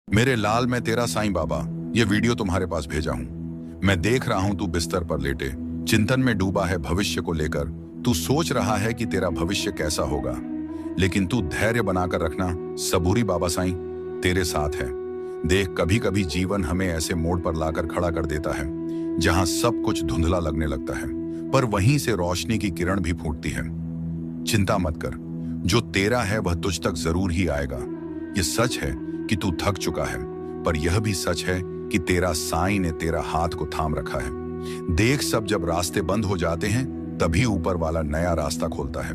मेरे लाल, मैं तेरा साईं बाबा ये वीडियो तुम्हारे पास भेजा हूं। मैं देख रहा हूं तू बिस्तर पर लेटे चिंतन में डूबा है भविष्य को लेकर। तू सोच रहा है कि तेरा भविष्य कैसा होगा, लेकिन तू धैर्य बनाकर रखना। सबूरी बाबा साईं तेरे साथ है। देख, कभी कभी जीवन हमें ऐसे मोड़ पर लाकर खड़ा कर देता है जहां सब कुछ धुंधला लगने लगता है, पर वहीं से रोशनी की किरण भी फूटती है। चिंता मत कर, जो तेरा है वह तुझ तक जरूर ही आएगा। ये सच है कि तू थक चुका है, पर यह भी सच है कि तेरा साईं ने तेरा हाथ को थाम रखा है। देख, सब जब रास्ते बंद हो जाते हैं तभी ऊपर वाला नया रास्ता खोलता है।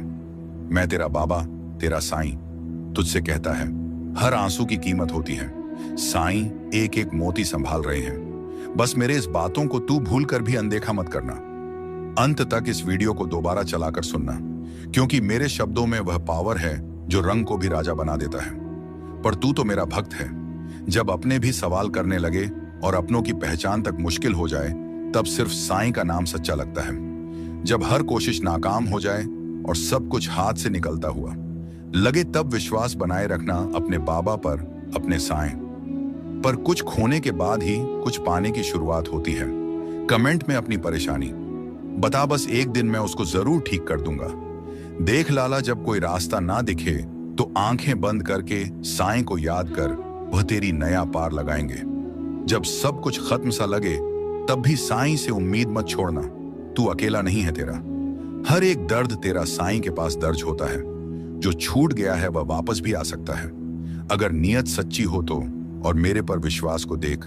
मैं तेरा बाबा, तेरा साईं तुझसे कहता है, हर आंसू की कीमत होती है। साईं एक एक मोती संभाल रहे हैं। बस मेरे इस बातों को तू भूल कर भी अनदेखा मत करना। अंत तक इस वीडियो को दोबारा चलाकर सुनना, क्योंकि मेरे शब्दों में वह पावर है जो रंग को भी राजा बना देता है। पर तू तो मेरा भक्त है। जब अपने भी सवाल करने लगे और अपनों की पहचान तक मुश्किल हो जाए, तब सिर्फ साईं का नाम सच्चा लगता है। जब हर कोशिश नाकाम हो जाए और सब कुछ हाथ से निकलता हुआ लगे, तब विश्वास बनाए रखना अपने बाबा पर, अपने साईं पर। कुछ खोने के बाद ही कुछ पाने की शुरुआत होती है। कमेंट में अपनी परेशानी बता, बस एक दिन मैं उसको जरूर ठीक कर दूंगा। देख लाला, जब कोई रास्ता ना दिखे तो आंखें बंद करके साईं को याद कर, वह तेरी नया पार लगाएंगे। जब सब कुछ खत्म सा लगे, तब भी साईं से उम्मीद मत छोड़ना। तू अकेला नहीं है। तेरा हर एक दर्द तेरा साईं के पास दर्ज होता है। जो छूट गया है वह वापस भी आ सकता है, अगर नीयत सच्ची हो तो। और मेरे पर विश्वास को देख,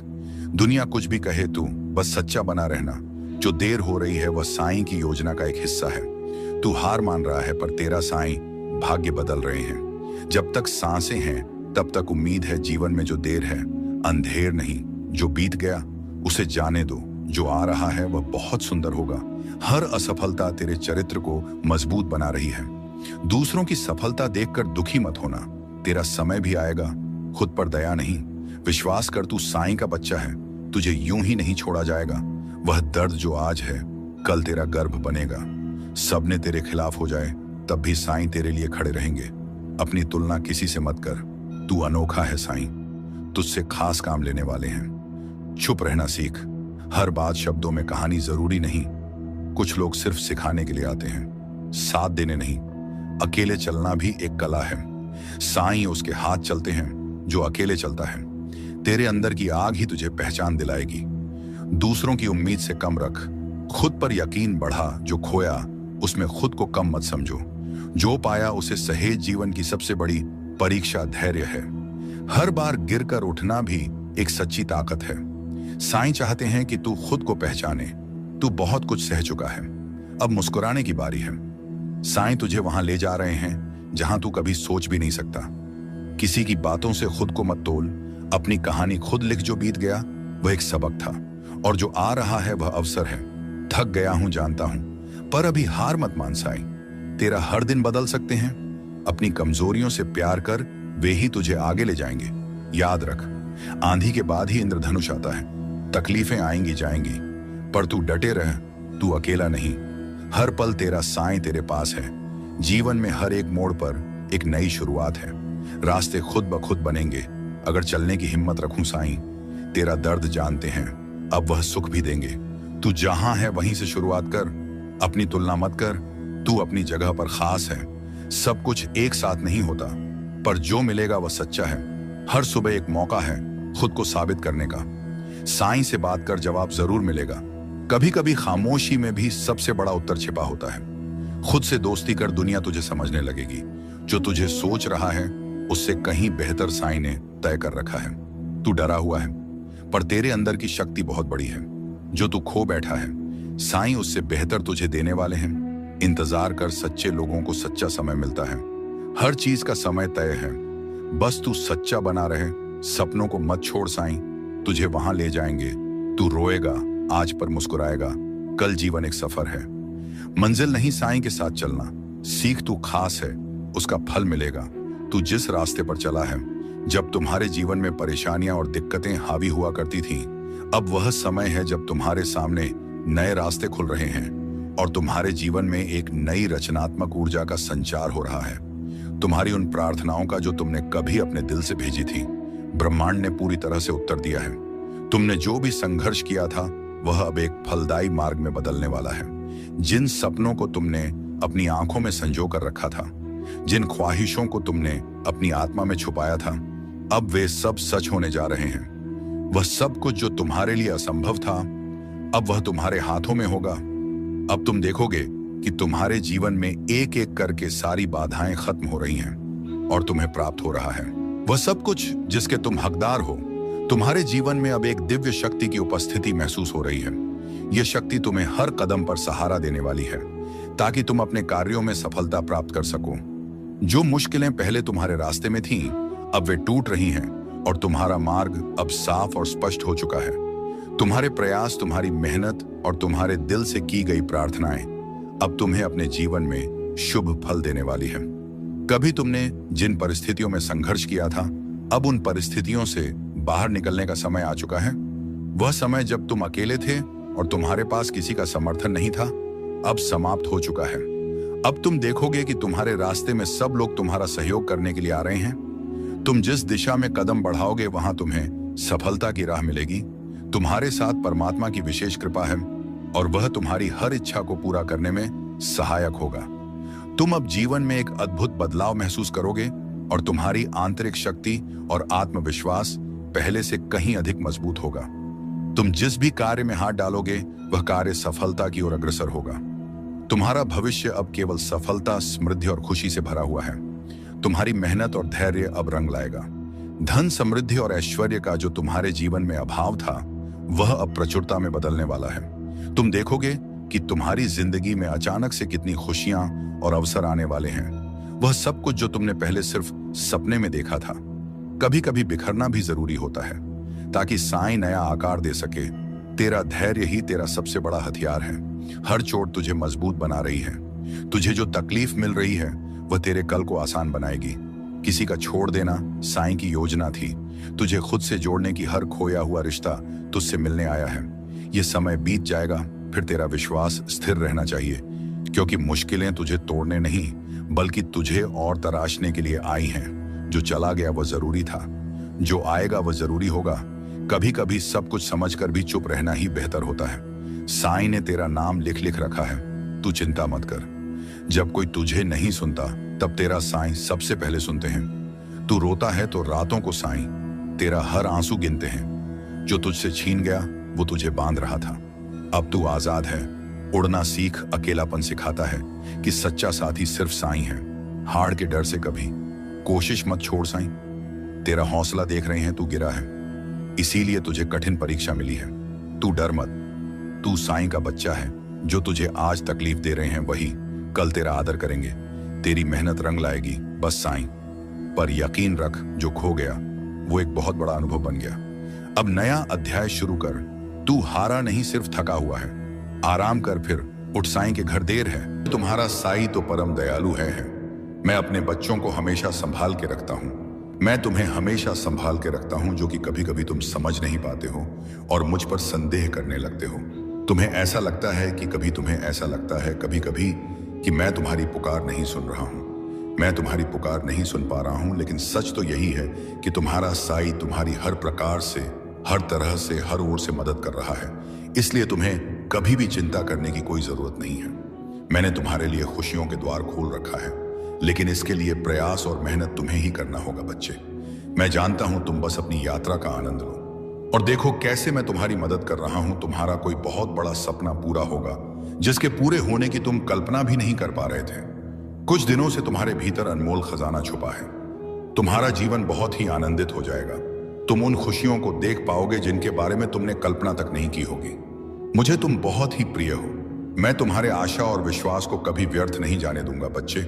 दुनिया कुछ भी कहे, तू बस सच्चा बना रहना। जो देर हो रही है वह साईं की योजना का एक हिस्सा है। तू हार मान रहा है, पर तेरा साईं भाग्य बदल रहे हैं। जब तक सांसें हैं तब तक उम्मीद है। जीवन में जो देर है अंधेर नहीं। जो बीत गया उसे जाने दो। जो आ रहा है वह बहुत सुंदर होगा। हर असफलता तेरे चरित्र को मजबूत बना रही है। दूसरों की सफलता देखकर दुखी मत होना। तेरा समय भी आएगा। खुद पर दया नहीं, विश्वास कर। तू साईं का बच्चा है, तुझे यूं ही नहीं छोड़ा जाएगा। वह दर्द जो आज है कल तेरा गर्भ बनेगा। सबने तेरे खिलाफ हो जाए तब भी साईं तेरे लिए खड़े रहेंगे। अपनी तुलना किसी से मत कर। तू अनोखा है, साईं तुझसे खास काम लेने वाले हैं। चुप रहना सीख। हर बात शब्दों में कहानी जरूरी नहीं। कुछ लोग सिर्फ सिखाने के लिए आते हैं, साथ देने नहीं। अकेले चलना भी एक कला है। साईं उसके हाथ चलते हैं जो अकेले चलता है। तेरे अंदर की आग ही तुझे पहचान दिलाएगी। दूसरों की उम्मीद से कम रख, खुद पर यकीन बढ़ा। जो खोया उसमें खुद को कम मत समझो। जो पाया उसे सहेज। जीवन की सबसे बड़ी परीक्षा धैर्य है। हर बार गिरकर उठना भी एक सच्ची ताकत है। साईं चाहते हैं कि तू खुद को पहचाने। तू बहुत कुछ सह चुका है, अब मुस्कुराने की बारी है। साईं तुझे वहां ले जा रहे हैं जहां तू कभी सोच भी नहीं सकता। किसी की बातों से खुद को मत तोल। अपनी कहानी खुद लिख। जो बीत गया वह एक सबक था, और जो आ रहा है वह अवसर है। थक गया हूं जानता हूं, पर अभी हार मत मान। साईं तेरा हर दिन बदल सकते हैं। अपनी कमजोरियों से प्यार कर, वे ही तुझे आगे ले जाएंगे। याद रख, आंधी के बाद ही इंद्रधनुष आता है। तकलीफें आएंगी जाएंगी, पर तू डटे रह। तू अकेला नहीं। हर पल तेरा साईं तेरे पास है। जीवन में हर एक मोड़ पर एक नई शुरुआत है। रास्ते खुद ब खुद बनेंगे अगर चलने की हिम्मत रखूं। साईं तेरा दर्द जानते हैं, अब वह सुख भी देंगे। तू जहां है वहीं से शुरुआत कर। अपनी तुलना मत कर। तू अपनी जगह पर खास है। सब कुछ एक साथ नहीं होता, पर जो मिलेगा वह सच्चा है। हर सुबह एक मौका है खुद को साबित करने का। साईं से बात कर, जवाब जरूर मिलेगा। कभी कभी खामोशी में भी सबसे बड़ा उत्तर छिपा होता है। खुद से दोस्ती कर, दुनिया तुझे समझने लगेगी। जो तुझे सोच रहा है उससे कहीं बेहतर साईं ने तय कर रखा है। तू डरा हुआ है, पर तेरे अंदर की शक्ति बहुत बड़ी है। जो तू खो बैठा है, साईं उससे बेहतर तुझे देने वाले हैं। इंतजार कर, सच्चे लोगों को सच्चा समय मिलता है। हर चीज का समय तय है, बस तू सच्चा बना रहे। सपनों को मत छोड़, साईं तुझे वहां ले जाएंगे। तू रोएगा आज, पर मुस्कुराएगा कल। जीवन एक सफर है, मंजिल नहीं। साईं के साथ चलना सीख। तू खास है, उसका फल मिलेगा। तू जिस रास्ते पर चला है, जब तुम्हारे जीवन में परेशानियां और दिक्कतें हावी हुआ करती थीं, अब वह समय है जब तुम्हारे सामने नए रास्ते खुल रहे हैं और तुम्हारे जीवन में एक नई रचनात्मक ऊर्जा का संचार हो रहा है। तुम्हारी उन प्रार्थनाओं का जो तुमने कभी अपने दिल से भेजी थी, ब्रह्मांड ने पूरी तरह से उत्तर दिया है। तुमने जो भी संघर्ष किया था वह अब एक फलदायी मार्ग में बदलने वाला है। जिन सपनों को तुमने अपनी आंखों में संजो कर रखा था, जिन ख्वाहिशों को तुमने अपनी आत्मा में छुपाया था, अब वे सब सच होने जा रहे हैं। वह सब कुछ जो तुम्हारे लिए असंभव था, अब वह तुम्हारे हाथों में होगा। अब तुम देखोगे कि तुम्हारे जीवन में एक एक करके सारी बाधाएं खत्म हो रही हैं और तुम्हें प्राप्त हो रहा है वह सब कुछ जिसके तुम हकदार हो। तुम्हारे जीवन में अब एक दिव्य शक्ति की उपस्थिति महसूस हो रही है। यह शक्ति तुम्हें हर कदम पर सहारा देने वाली है ताकि तुम अपने कार्यों में सफलता प्राप्त कर सको। जो मुश्किलें पहले तुम्हारे रास्ते में थीं, अब वे टूट रही हैं और तुम्हारा मार्ग अब साफ और स्पष्ट हो चुका है। तुम्हारे प्रयास, तुम्हारी मेहनत और तुम्हारे दिल से की गई प्रार्थनाएं अब तुम्हें अपने जीवन में शुभ फल देने वाली है। कभी तुमने जिन परिस्थितियों में संघर्ष किया था, अब उन परिस्थितियों से बाहर निकलने का समय आ चुका है। वह समय जब तुम अकेले थे और तुम्हारे पास किसी का समर्थन नहीं था, अब समाप्त हो चुका है। अब तुम देखोगे कि तुम्हारे रास्ते में सब लोग तुम्हारा सहयोग करने के लिए आ रहे हैं। तुम जिस दिशा में कदम बढ़ाओगे वहां तुम्हें सफलता की राह मिलेगी। तुम्हारे साथ परमात्मा की विशेष कृपा है और वह तुम्हारी हर इच्छा को पूरा करने में सहायक होगा। तुम अब जीवन में एक अद्भुत बदलाव महसूस करोगे और तुम्हारी आंतरिक शक्ति और आत्मविश्वास पहले से कहीं अधिक मजबूत होगा। तुम जिस भी कार्य में हाथ डालोगे वह कार्य सफलता की ओर अग्रसर होगा। तुम्हारा भविष्य अब केवल सफलता, समृद्धि और खुशी से भरा हुआ है। तुम्हारी मेहनत और धैर्य अब रंग लाएगा। धन, समृद्धि और ऐश्वर्य का जो तुम्हारे जीवन में अभाव था, वह अब प्रचुरता में बदलने वाला है। तुम देखोगे कि तुम्हारी जिंदगी में अचानक से कितनी खुशियां और अवसर आने वाले हैं। वह सब कुछ जो तुमने पहले सिर्फ सपने में देखा था, कभी कभी बिखरना भी जरूरी होता है ताकि साईं नया आकार दे सके। तेरा धैर्य ही तेरा सबसे बड़ा हथियार है। हर चोट तुझे मजबूत बना रही है। तुझे जो तकलीफ मिल रही है वह तेरे कल को आसान बनाएगी। किसी का छोड़ देना साईं की योजना थी। तुझे खुद से जोड़ने की हर खोया हुआ रिश्ता तुझसे मिलने आया है। यह समय बीत जाएगा, फिर तेरा विश्वास स्थिर रहना चाहिए, क्योंकि मुश्किलें तुझे तोड़ने नहीं बल्कि तुझे और तराशने के लिए आई हैं। जो चला गया वह जरूरी था, जो आएगा वह जरूरी होगा। कभी कभी सब कुछ समझकर भी चुप रहना ही बेहतर होता है। साईं ने तेरा नाम लिख लिख रखा है, तू चिंता मत कर। जब कोई तुझे नहीं सुनता तब तेरा साईं सबसे पहले सुनते हैं। तू रोता है तो रातों को साईं तेरा हर आंसू गिनते हैं। जो तुझसे छीन गया वो तुझे बांध रहा था। अब तू आजाद है। उड़ना सीख। अकेलापन सिखाता है कि सच्चा साथी सिर्फ साईं है। हार के डर से कभी कोशिश मत छोड़। साईं तेरा हौसला देख रहे हैं, तू गिरा है, इसीलिए तुझे कठिन परीक्षा मिली है। तू डर मत। तू साईं का बच्चा है। जो तुझे आज तकलीफ दे रहे हैं वही कल तेरा आदर करेंगे। तेरी मेहनत रंग लाएगी। बस साईं पर यकीन रख, जो खो गया वो एक बहुत बड़ा अनुभव बन गया। अब नया अध्याय शुरू कर। तू हारा नहीं, सिर्फ थका हुआ है। आराम कर, फिर उठ। साईं के घर देर है। तुम्हारा साईं तो परम दयालु है। मैं अपने बच्चों को हमेशा संभाल के रखता हूँ। मैं तुम्हें हमेशा संभाल के रखता हूँ, जो कि कभी कभी तुम समझ नहीं पाते हो और मुझ पर संदेह करने लगते हो। तुम्हें ऐसा लगता है कि कभी तुम्हें ऐसा लगता है कभी कभी कि मैं तुम्हारी पुकार नहीं सुन रहा हूँ। मैं तुम्हारी पुकार नहीं सुन पा रहा हूँ, लेकिन सच तो यही है कि तुम्हारा साईं तुम्हारी हर प्रकार से, हर तरह से, हर ओर से मदद कर रहा है। इसलिए तुम्हें कभी भी चिंता करने की कोई जरूरत नहीं है। मैंने तुम्हारे लिए खुशियों के द्वार खोल रखा है, लेकिन इसके लिए प्रयास और मेहनत तुम्हें ही करना होगा बच्चे। मैं जानता हूं, तुम बस अपनी यात्रा का आनंद लो और देखो कैसे मैं तुम्हारी मदद कर रहा हूं। तुम्हारा कोई बहुत बड़ा सपना पूरा होगा जिसके पूरे होने की तुम कल्पना भी नहीं कर पा रहे थे। कुछ दिनों से तुम्हारे भीतर अनमोल खजाना छुपा है। तुम्हारा जीवन बहुत ही आनंदित हो जाएगा। तुम उन खुशियों को देख पाओगे जिनके बारे में तुमने कल्पना तक नहीं की होगी। मुझे तुम बहुत ही प्रिय हो। मैं तुम्हारे आशा और विश्वास को कभी व्यर्थ नहीं जाने दूंगा बच्चे।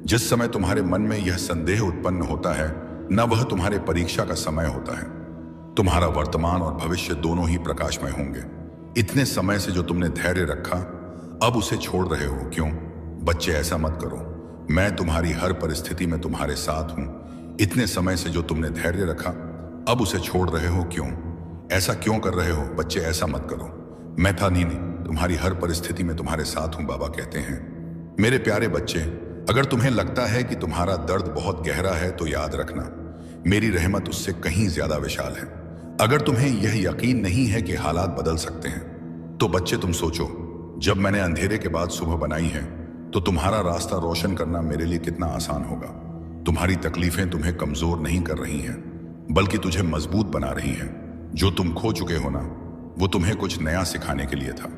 जिस समय तुम्हारे मन में यह संदेह उत्पन्न होता है, न वह तुम्हारे परीक्षा का समय होता है। तुम्हारा वर्तमान और भविष्य दोनों ही प्रकाशमय होंगे। इतने समय से जो तुमने धैर्य रखा, अब उसे छोड़ रहे हो क्यों? बच्चे ऐसा मत करो। मैं तुम्हारी हर परिस्थिति में तुम्हारे साथ हूं। इतने समय से जो तुमने धैर्य रखा, अब उसे छोड़ रहे हो क्यों? ऐसा क्यों कर रहे हो? बच्चे ऐसा मत करो। मैं था नहीं, तुम्हारी हर परिस्थिति में तुम्हारे साथ हूं, बाबा कहते हैं। मेरे प्यारे बच्चे, अगर तुम्हें लगता है कि तुम्हारा दर्द बहुत गहरा है तो याद रखना, मेरी रहमत उससे कहीं ज्यादा विशाल है। अगर तुम्हें यह यकीन नहीं है कि हालात बदल सकते हैं, तो बच्चे तुम सोचो, जब मैंने अंधेरे के बाद सुबह बनाई है, तो तुम्हारा रास्ता रोशन करना मेरे लिए कितना आसान होगा। तुम्हारी तकलीफें तुम्हें कमजोर नहीं कर रही हैं, बल्कि तुझे मजबूत बना रही हैं। जो तुम खो चुके हो ना, वो तुम्हें कुछ नया सिखाने के लिए था।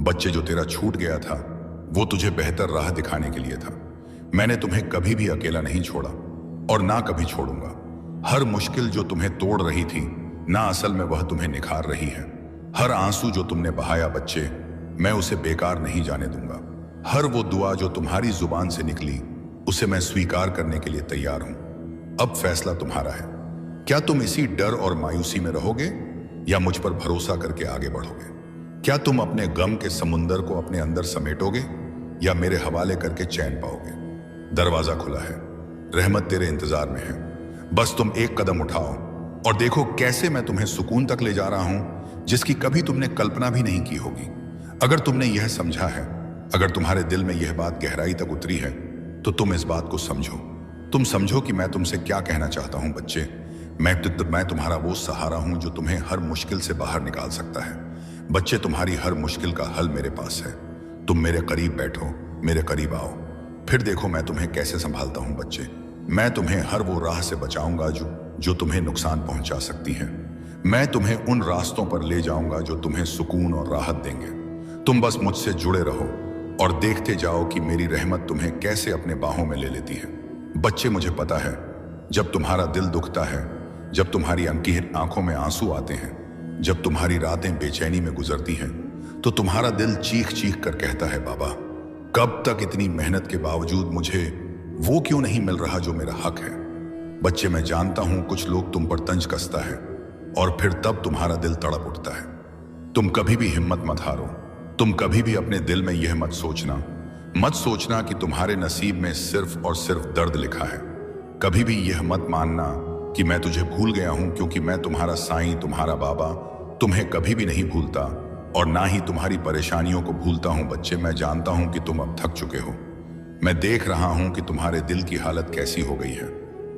बच्चे, जो तेरा छूट गया था, वो तुझे बेहतर राह दिखाने के लिए था। मैंने तुम्हें कभी भी अकेला नहीं छोड़ा और ना कभी छोड़ूंगा। हर मुश्किल जो तुम्हें तोड़ रही थी ना, असल में वह तुम्हें निखार रही है। हर आंसू जो तुमने बहाया बच्चे, मैं उसे बेकार नहीं जाने दूंगा। हर वो दुआ जो तुम्हारी जुबान से निकली, उसे मैं स्वीकार करने के लिए तैयार हूं। अब फैसला तुम्हारा है। क्या तुम इसी डर और मायूसी में रहोगे या मुझ पर भरोसा करके आगे बढ़ोगे? क्या तुम अपने गम के समुंदर को अपने अंदर समेटोगे या मेरे हवाले करके चैन पाओगे? दरवाजा खुला है, रहमत तेरे इंतजार में है। बस तुम एक कदम उठाओ और देखो कैसे मैं तुम्हें सुकून तक ले जा रहा हूं, जिसकी कभी तुमने कल्पना भी नहीं की होगी। अगर तुमने यह समझा है, अगर तुम्हारे दिल में यह बात गहराई तक उतरी है, तो तुम इस बात को समझो। तुम समझो कि मैं तुमसे क्या कहना चाहता हूं बच्चे। मैं तुम्हारा वो सहारा हूं जो तुम्हें हर मुश्किल से बाहर निकाल सकता है। बच्चे, तुम्हारी हर मुश्किल का हल मेरे पास है। तुम मेरे करीब बैठो, मेरे करीब आओ, फिर देखो मैं तुम्हें कैसे संभालता हूं बच्चे। मैं तुम्हें हर वो राह से बचाऊंगा जो तुम्हें नुकसान पहुंचा सकती है। मैं तुम्हें उन रास्तों पर ले जाऊंगा जो तुम्हें सुकून और राहत देंगे। तुम बस मुझसे जुड़े रहो और देखते जाओ कि मेरी रहमत तुम्हें कैसे अपने बाहों में ले लेती है। बच्चे, मुझे पता है, जब तुम्हारा दिल दुखता है, जब तुम्हारी आंखों में आंसू आते हैं, जब तुम्हारी रातें बेचैनी में गुजरती हैं, तो तुम्हारा दिल चीख चीख कर कहता है, बाबा, कब तक इतनी मेहनत के बावजूद मुझे वो क्यों नहीं मिल रहा जो मेरा हक है? बच्चे, मैं जानता हूं कुछ लोग तुम पर तंज कसता है और फिर तब तुम्हारा दिल तड़प उठता है। तुम कभी भी हिम्मत मत हारो। तुम कभी भी अपने दिल में यह मत सोचना कि तुम्हारे नसीब में सिर्फ और सिर्फ दर्द लिखा है। कभी भी यह मत मानना कि मैं तुझे भूल गया हूं, क्योंकि मैं तुम्हारा साईं, तुम्हारा बाबा, तुम्हें कभी भी नहीं भूलता और ना ही तुम्हारी परेशानियों को भूलता हूं। बच्चे, मैं जानता हूं कि तुम अब थक चुके हो। मैं देख रहा हूं कि तुम्हारे दिल की हालत कैसी हो गई है।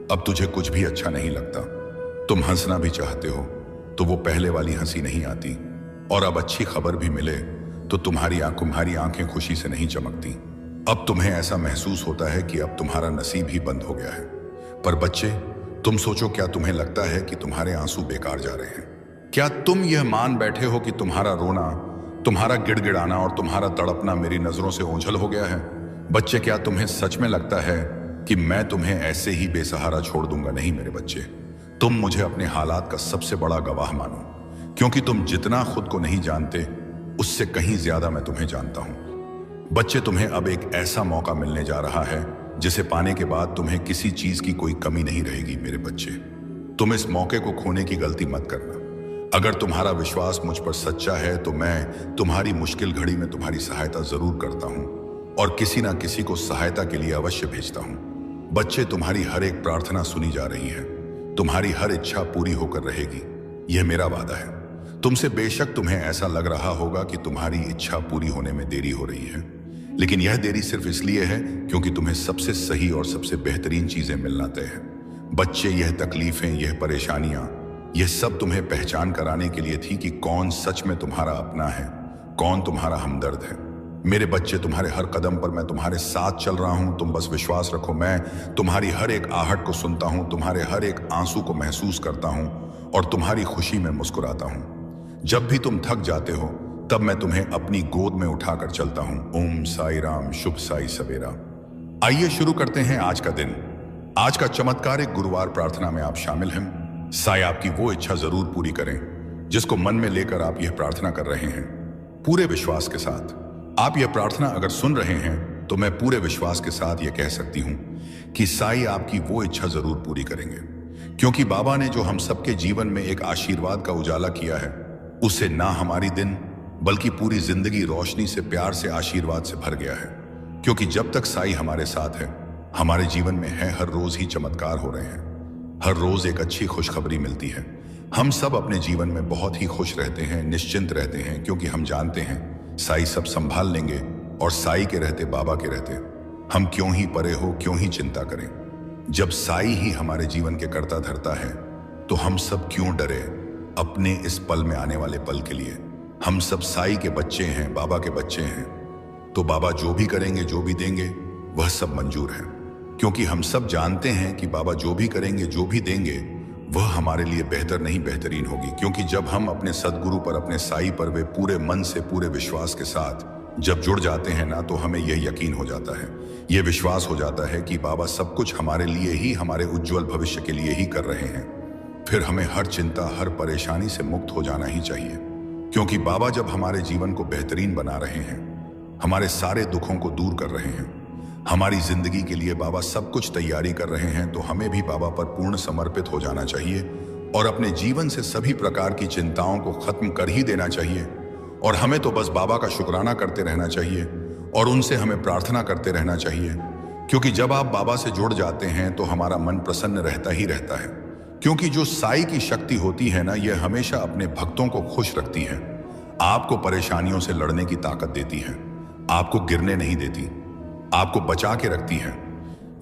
अब तुझे कुछ भी अच्छा नहीं लगता। तुम हंसना भी चाहते हो तो वो पहले वाली हंसी नहीं आती, और अब अच्छी खबर भी मिले तो तुम्हारी आंखें खुशी से नहीं चमकती। अब तुम्हें ऐसा महसूस होता है कि अब तुम्हारा नसीब ही बंद हो गया है। पर बच्चे, तुम सोचो, क्या तुम्हें लगता है कि तुम्हारे आंसू बेकार जा रहे हैं? क्या तुम यह मान बैठे हो कि तुम्हारा रोना, तुम्हारा गिड़गिड़ाना और तुम्हारा तड़पना मेरी नजरों से ओझल हो गया है? बच्चे, क्या तुम्हें सच में लगता है कि मैं तुम्हें ऐसे ही बेसहारा छोड़ दूंगा? नहीं मेरे बच्चे, तुम मुझे अपने हालात का सबसे बड़ा गवाह मानो, क्योंकि तुम जितना खुद को नहीं जानते, उससे कहीं ज्यादा मैं तुम्हें जानता हूं। बच्चे, तुम्हें अब एक ऐसा मौका मिलने जा रहा है जिसे पाने के बाद तुम्हें किसी चीज की कोई कमी नहीं रहेगी। मेरे बच्चे, तुम इस मौके को खोने की गलती मत करना। अगर तुम्हारा विश्वास मुझ पर सच्चा है तो मैं तुम्हारी मुश्किल घड़ी में तुम्हारी सहायता जरूर करता हूं और किसी ना किसी को सहायता के लिए अवश्य भेजता हूं। बच्चे, तुम्हारी हर एक प्रार्थना सुनी जा रही है। तुम्हारी हर इच्छा पूरी होकर रहेगी, यह मेरा वादा है। तुमसे बेशक तुम्हें ऐसा लग रहा होगा कि तुम्हारी इच्छा पूरी होने में देरी हो रही है, लेकिन यह देरी सिर्फ इसलिए है क्योंकि तुम्हें सबसे सही और सबसे बेहतरीन चीजें मिलना तय है। बच्चे, यह तकलीफें, यह परेशानियां, यह सब तुम्हें पहचान कराने के लिए थी कि कौन सच में तुम्हारा अपना है, कौन तुम्हारा हमदर्द है। मेरे बच्चे, तुम्हारे हर कदम पर मैं तुम्हारे साथ चल रहा हूं। तुम बस विश्वास रखो, मैं तुम्हारी हर एक आहट को सुनता हूं, तुम्हारे हर एक आंसू को महसूस करता हूं और तुम्हारी खुशी में मुस्कुराता हूं। जब भी तुम थक जाते हो, तब मैं तुम्हें अपनी गोद में उठाकर चलता हूं। ओम साई राम, शुभ साई सवेरा। आइए शुरू करते हैं आज का दिन। आज का चमत्कारिक गुरुवार प्रार्थना में आप शामिल हैं। साई आपकी वो इच्छा जरूर पूरी करें जिसको मन में लेकर आप यह प्रार्थना कर रहे हैं। पूरे विश्वास के साथ आप यह प्रार्थना अगर सुन रहे हैं तो मैं पूरे विश्वास के साथ यह कह सकती हूं कि साई आपकी वो इच्छा जरूर पूरी करेंगे, क्योंकि बाबा ने जो हम सबके जीवन में एक आशीर्वाद का उजाला किया है, उससे ना हमारी दिन बल्कि पूरी जिंदगी रोशनी से, प्यार से, आशीर्वाद से भर गया है। क्योंकि जब तक साई हमारे साथ है, हमारे जीवन में है, हर रोज ही चमत्कार हो रहे हैं। हर रोज एक अच्छी खुशखबरी मिलती है। हम सब अपने जीवन में बहुत ही खुश रहते हैं, निश्चिंत रहते हैं, क्योंकि हम जानते हैं साई सब संभाल लेंगे और साई के रहते, बाबा के रहते हम क्यों ही परे हो, क्यों ही चिंता करें। जब साई ही हमारे जीवन के कर्ता धर्ता है तो हम सब क्यों डरे अपने इस पल में आने वाले पल के लिए। हम सब साई के बच्चे हैं, बाबा के बच्चे हैं, तो बाबा जो भी करेंगे, जो भी देंगे, वह सब मंजूर है। क्योंकि हम सब जानते हैं कि बाबा जो भी करेंगे, जो भी देंगे, वह हमारे लिए बेहतर नहीं बेहतरीन होगी। क्योंकि जब हम अपने सदगुरु पर, अपने साई पर वे पूरे मन से, पूरे विश्वास के साथ जब जुड़ जाते हैं ना, तो हमें यह यकीन हो जाता है, यह विश्वास हो जाता है कि बाबा सब कुछ हमारे लिए ही, हमारे उज्जवल भविष्य के लिए ही कर रहे हैं। फिर हमें हर चिंता, हर परेशानी से मुक्त हो जाना ही चाहिए। क्योंकि बाबा जब हमारे जीवन को बेहतरीन बना रहे हैं, हमारे सारे दुखों को दूर कर रहे हैं, हमारी जिंदगी के लिए बाबा सब कुछ तैयारी कर रहे हैं, तो हमें भी बाबा पर पूर्ण समर्पित हो जाना चाहिए और अपने जीवन से सभी प्रकार की चिंताओं को खत्म कर ही देना चाहिए। और हमें तो बस बाबा का शुक्राना करते रहना चाहिए और उनसे हमें प्रार्थना करते रहना चाहिए। क्योंकि जब आप बाबा से जुड़ जाते हैं तो हमारा मन प्रसन्न रहता ही रहता है। क्योंकि जो साई की शक्ति होती है ना, यह हमेशा अपने भक्तों को खुश रखती है, आपको परेशानियों से लड़ने की ताकत देती है, आपको गिरने नहीं देती, आपको बचा के रखती है।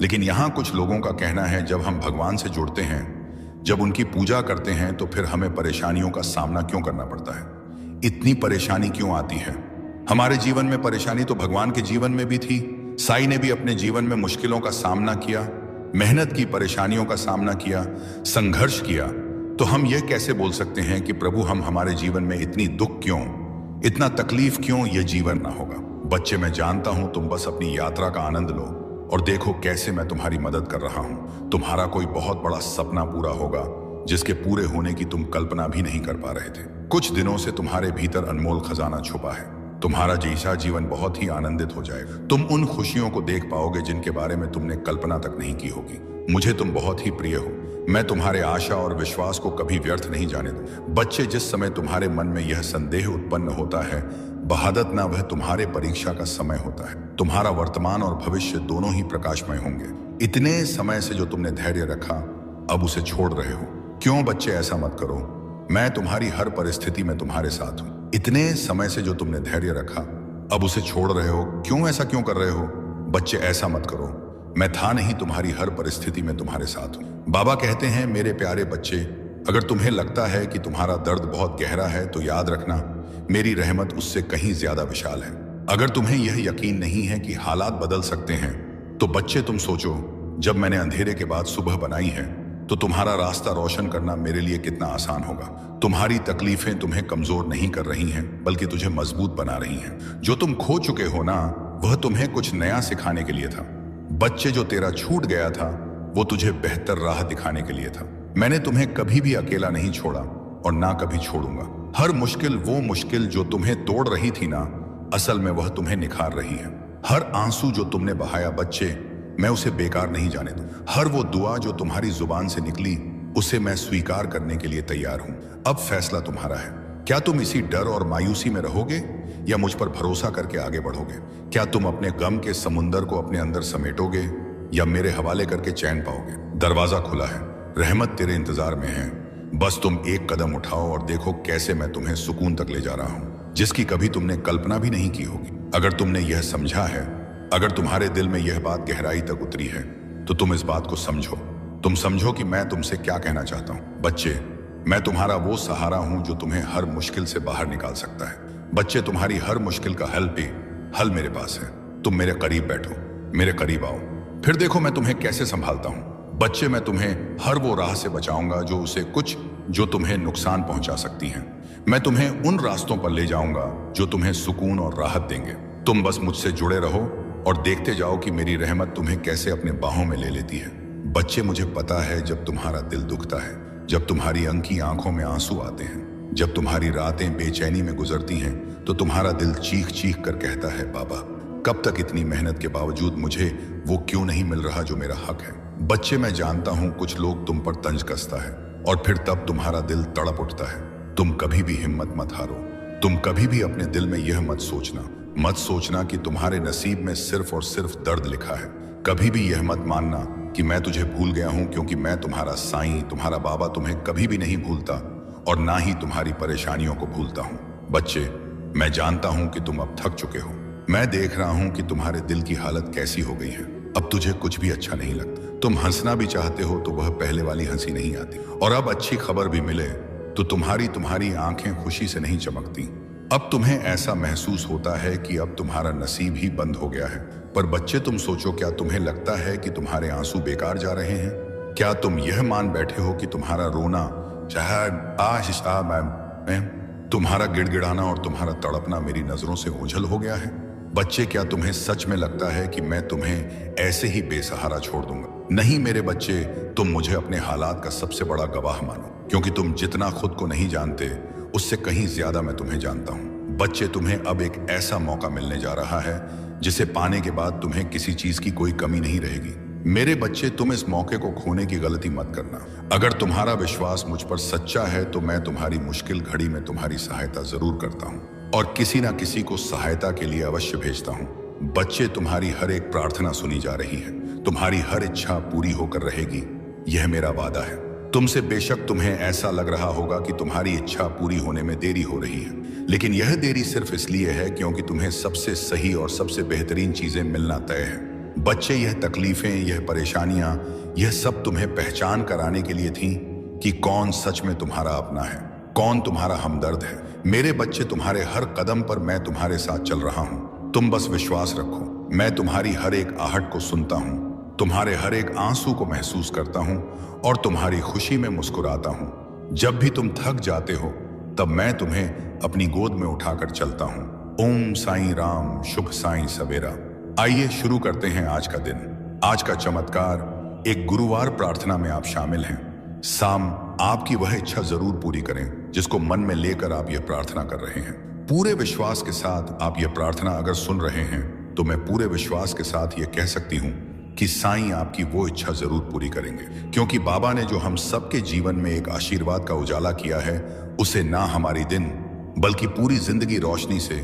लेकिन यहाँ कुछ लोगों का कहना है, जब हम भगवान से जुड़ते हैं, जब उनकी पूजा करते हैं, तो फिर हमें परेशानियों का सामना क्यों करना पड़ता है, इतनी परेशानी क्यों आती है। हमारे जीवन में परेशानी तो भगवान के जीवन में भी थी। साई ने भी अपने जीवन में मुश्किलों का सामना किया, मेहनत की, परेशानियों का सामना किया, संघर्ष किया। तो हम यह कैसे बोल सकते हैं कि प्रभु हम हमारे जीवन में इतनी दुख क्यों, इतना तकलीफ क्यों, यह जीवन ना होगा। बच्चे, मैं जानता हूं तुम बस अपनी यात्रा का आनंद लो और देखो कैसे मैं तुम्हारी मदद कर रहा हूं। तुम्हारा कोई बहुत बड़ा सपना पूरा होगा जिसके पूरे होने की तुम कल्पना भी नहीं कर पा रहे थे। कुछ दिनों से तुम्हारे भीतर अनमोल खजाना छुपा है। तुम्हारा जैसा जीवन बहुत ही आनंदित हो जाएगा। तुम उन खुशियों को देख पाओगे जिनके बारे में तुमने कल्पना तक नहीं की होगी। मुझे तुम बहुत ही प्रिय हो। मैं तुम्हारे आशा और विश्वास को कभी व्यर्थ नहीं जाने दूं। बच्चे, जिस समय तुम्हारे मन में यह संदेह उत्पन्न होता है, बहादत ना, वह तुम्हारे परीक्षा का समय होता है। तुम्हारा वर्तमान और भविष्य दोनों ही प्रकाशमय होंगे। इतने समय से जो तुमने धैर्य रखा, अब उसे छोड़ रहे हो। क्यों बच्चे, ऐसा मत करो। मैं तुम्हारी हर परिस्थिति में तुम्हारे साथ हूं। इतने समय से जो तुमने धैर्य रखा, अब उसे छोड़ रहे हो। क्यों, ऐसा क्यों कर रहे हो? बच्चे, ऐसा मत करो। मैं था नहीं तुम्हारी हर परिस्थिति में तुम्हारे साथ हूं। बाबा कहते हैं, मेरे प्यारे बच्चे, अगर तुम्हें लगता है कि तुम्हारा दर्द बहुत गहरा है, तो याद रखना, मेरी रहमत उससे कहीं ज्यादा विशाल है। अगर तुम्हें यह यकीन नहीं है कि हालात बदल सकते हैं, तो बच्चे तुम सोचो, जब मैंने अंधेरे के बाद सुबह बनाई है, तो तुम्हारा रास्ता रोशन करना मेरे लिए कितना आसान होगा। तुम्हारी तकलीफें तुम्हें कमजोर नहीं कर रही हैं, बल्कि तुझे मजबूत बना रही हैं। जो तुम खो चुके हो ना, वह तुम्हें कुछ नया सिखाने के लिए था। बच्चे, जो तेरा छूट गया था, वो तुझे बेहतर राह दिखाने के लिए था। मैंने तुम्हें कभी भी अकेला नहीं छोड़ा और ना कभी छोड़ूंगा। हर मुश्किल, वो मुश्किल जो तुम्हें तोड़ रही थी ना, असल में वह तुम्हें निखार रही है। हर आंसू जो तुमने बहाया बच्चे, मैं उसे बेकार नहीं जाने दूं। हर वो दुआ जो तुम्हारी जुबान से निकली, उसे मैं स्वीकार करने के लिए तैयार हूं। अब फैसला तुम्हारा है। क्या तुम इसी डर और मायूसी में रहोगे या मुझ पर भरोसा करके आगे बढ़ोगे? क्या तुम अपने गम के समुंदर को अपने अंदर समेटोगे या मेरे हवाले करके चैन पाओगे? दरवाजा खुला है, रहमत तेरे इंतजार में है। बस तुम एक कदम उठाओ और देखो कैसे मैं तुम्हें सुकून तक ले जा रहा हूं, जिसकी कभी तुमने कल्पना भी नहीं की होगी। अगर तुमने यह समझा है, अगर तुम्हारे दिल में यह बात गहराई तक उतरी है, तो तुम इस बात को समझो। तुम समझो कि मैं तुमसे क्या कहना चाहता हूं। बच्चे, मैं तुम्हारा वो सहारा हूं जो तुम्हें हर मुश्किल से बाहर निकाल सकता है। बच्चे, तुम्हारी हर मुश्किल का हल मेरे पास है। तुम मेरे करीब बैठो, मेरे करीब आओ, फिर देखो मैं तुम्हें कैसे संभालता हूं। बच्चे, मैं तुम्हें हर वो राह से बचाऊंगा जो तुम्हें नुकसान पहुंचा सकती हैं। मैं तुम्हें उन रास्तों पर ले जाऊंगा जो तुम्हें सुकून और राहत देंगे। तुम बस मुझसे जुड़े रहो और देखते जाओ कि मेरी रहमत तुम्हें कैसे अपने बाहों में ले लेती है। बच्चे, मुझे पता है जब तुम्हारा दिल दुखता है, जब तुम्हारी अंकी आंखों में आंसू आते हैं, जब तुम्हारी रातें बेचैनी में गुजरती हैं, तो तुम्हारा दिल चीख चीख कर कहता है, बाबा कब तक इतनी मेहनत के बावजूद मुझे वो क्यों नहीं मिल रहा जो मेरा हक है। बच्चे, मैं जानता हूं कुछ लोग तुम पर तंज कसता है और फिर तब तुम्हारा दिल तड़प उठता है। तुम कभी भी हिम्मत मत हारो। तुम कभी भी अपने दिल में यह मत सोचना कि तुम्हारे नसीब में सिर्फ और सिर्फ दर्द लिखा है। कभी भी यह मत मानना कि मैं तुझे भूल गया हूं, क्योंकि मैं तुम्हारा साईं, तुम्हारा बाबा तुम्हें कभी भी नहीं भूलता और ना ही तुम्हारी परेशानियों को भूलता हूं। बच्चे, मैं जानता हूं कि तुम अब थक चुके हो। मैं देख रहा हूं कि तुम्हारे दिल की हालत कैसी हो गई है। अब तुझे कुछ भी अच्छा नहीं लगता। तुम हंसना भी चाहते हो तो वह पहले वाली हंसी नहीं आती, और अब अच्छी खबर भी मिले तो तुम्हारी आंखें खुशी से नहीं चमकती। अब तुम्हें ऐसा महसूस होता है कि अब तुम्हारा नसीब ही बंद हो गया है। पर बच्चे, तुम सोचो, क्या तुम्हें लगता है कि तुम्हारे आंसू बेकार जा रहे हैं? क्या तुम यह मान बैठे हो कि तुम्हारा रोना, तुम्हारा गिड़गिड़ाना और तुम्हारा तड़पना मेरी नजरों से ओझल हो गया है? बच्चे, क्या तुम्हें सच में लगता है कि मैं तुम्हें ऐसे ही बेसहारा छोड़ दूंगा? नहीं मेरे बच्चे, तुम मुझे अपने हालात का सबसे बड़ा गवाह मानो, क्योंकि तुम जितना खुद को नहीं जानते उससे कहीं ज्यादा मैं तुम्हें जानता हूं। बच्चे, तुम्हें अब एक ऐसा मौका मिलने जा रहा है जिसे पाने के बाद तुम्हें किसी चीज की कोई कमी नहीं रहेगी। मेरे बच्चे, तुम इस मौके को खोने की गलती मत करना। अगर तुम्हारा विश्वास मुझ पर सच्चा है तो मैं तुम्हारी मुश्किल घड़ी में तुम्हारी सहायता जरूर करता हूँ और किसी ना किसी को सहायता के लिए अवश्य भेजता हूँ। बच्चे, तुम्हारी हर एक प्रार्थना सुनी जा रही है, तुम्हारी हर इच्छा पूरी होकर रहेगी, यह मेरा वादा है। तुमसे बेशक तुम्हें ऐसा लग रहा होगा कि तुम्हारी इच्छा पूरी होने में देरी हो रही है, लेकिन यह देरी सिर्फ इसलिए है क्योंकि तुम्हें सबसे सही और सबसे बेहतरीन चीजें मिलना तय है। बच्चे, यह तकलीफें, यह परेशानियां, यह सब तुम्हें पहचान कराने के लिए थी कि कौन सच में तुम्हारा अपना है, कौन तुम्हारा हमदर्द है। मेरे बच्चे, तुम्हारे हर कदम पर मैं तुम्हारे साथ चल रहा हूं। तुम बस विश्वास रखो, मैं तुम्हारी हर एक आहट को सुनता हूं, तुम्हारे हर एक आंसू को महसूस करता हूं और तुम्हारी खुशी में मुस्कुराता हूं। जब भी तुम थक जाते हो तब मैं तुम्हें अपनी गोद में उठाकर चलता हूं। ओम साईं राम, शुभ साईं सवेरा। आइए शुरू करते हैं आज का दिन। आज का चमत्कार, एक गुरुवार प्रार्थना में आप शामिल हैं। साम, आपकी वह इच्छा जरूर पूरी करें जिसको मन में लेकर आप यह प्रार्थना कर रहे हैं। पूरे विश्वास के साथ आप यह प्रार्थना अगर सुन रहे हैं तो मैं पूरे विश्वास के साथ यह कह सकती हूं कि साईं आपकी वो इच्छा जरूर पूरी करेंगे, क्योंकि बाबा ने जो हम सबके जीवन में एक आशीर्वाद का उजाला किया है उसे ना हमारी दिन बल्कि पूरी जिंदगी रोशनी से,